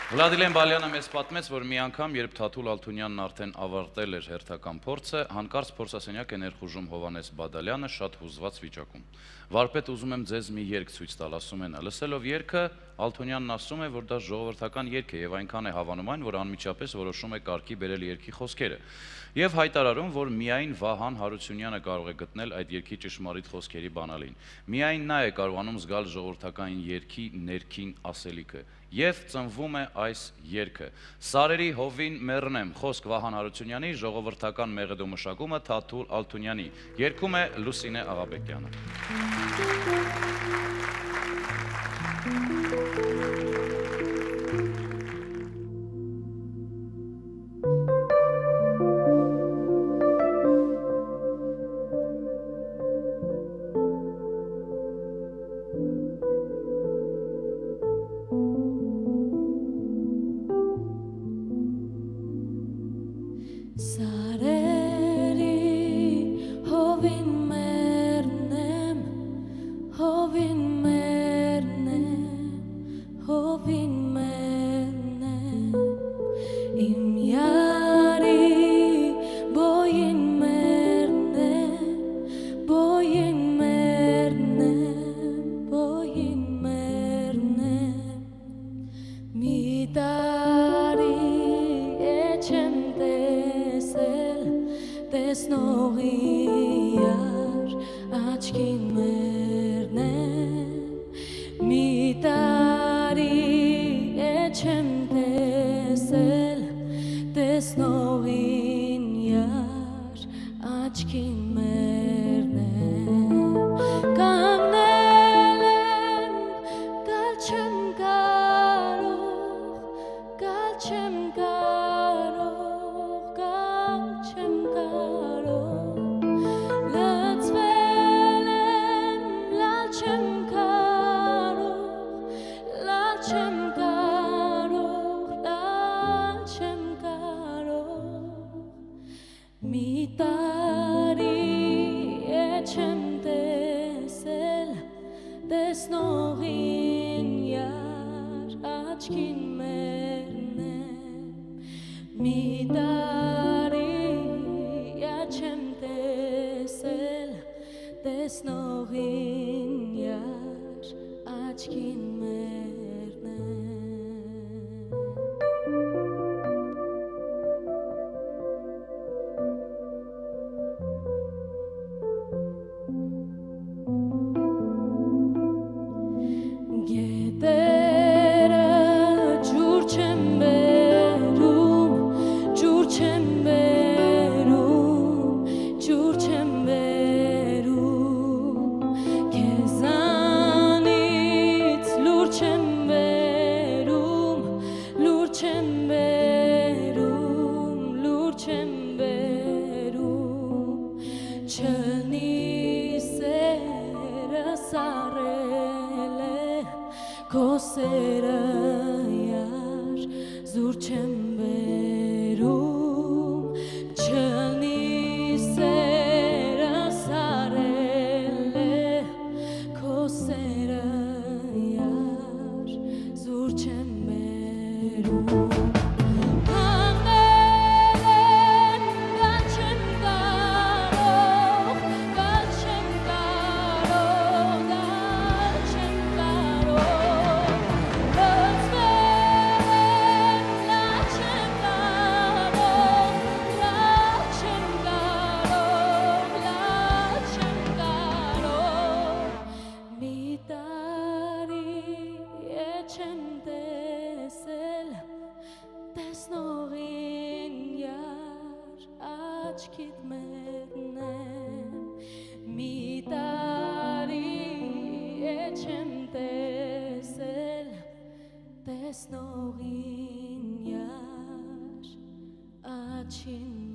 Վլադիլեն Բալյանը մեզ պատմեց, որ մի անգամ, երբ Թաթուլ Ալթունյանն արդեն ավարտել էր հերթական փորձը, հանկարծ փորձասենյակ է ներխուժում Հովհաննես Բադալյանը շատ հուզված վիճակում։ Վարպետ, ուզում եմ ձեզ մի երգ ցույց տալ, ասում է նա։ Լսելով երգը, Ալթունյանն ասում է, որ դա ժողովրդական երգ է եւ այնքան է հավանում այն, որ անմիջապես որոշում է կարգի բերել երգի խոսքերը։ Եվ հայտարարում, որ միայն Վահան Հարությունյանը կարող է գտնել այդ երգի ճշմարիտ խոսքերի բանալին։ Միայն նա է կարողանում զգալ ժողովրդական երգի ներքին ասելիքը։ Եվ ծնվում է այս երգը։ Սարերի հովին մեռնեմ, խոսք Վահան Հարությունյանի, ժողովրդական մեղեդու մշակումը Թաթուլ Ալթունյանի։ Երգում է Լուսինե Աղաբեկյանը։ Սարերի հովին մեռնեմ, հովին մեռնեմ, հովին մեռնեմ, իմ յարի բոյին մեռնեմ, բոյին մեռնեմ, բոյին մեռնեմ, մի տարի չեմ տեսնողի յար աչքին մեռնեմ, մի տարի չեմ տեսել տեսնողին յար աչքին մեռնեմ, կանգնել եմ, գալ չեմ կարող, գալ չեմ կարող, գալ չեմ կարող, լծվել եմ, լալ չեմ կարող, լալ չեմ կարող, լալ չեմ կարող, մի տարի չեմ տեսել տեսնողին յար աչքին մեռնեմ, մի տարի չեմ տեսել տեսնողին յար աչքին մեռնեմ։ Գետերը ջուր չեմ բերում, ջուր չեմ բերում, ջուր չեմ բերում, քեզանից լուր չեմ բերում, լուր չեմ բերում, լուր չեմ բերում, չնի սերը սարել է քո սերը յար զուր չեմ բերում, չնի սերը սարել է քո սերը յար զուր չեմ բերում, կանգնել եմ, գալ չեմ կարող, գալ չեմ կարող, գալ չեմ կարող, լծվել եմ, լալ չեմ կարող, լալ չեմ կարող, լալ չեմ կարող, մի տարի չեմ տեսել տեսնողին յար աչքիդ մեռնեմ, մի տարի չեմ տեսել տեսնողին յար աչքին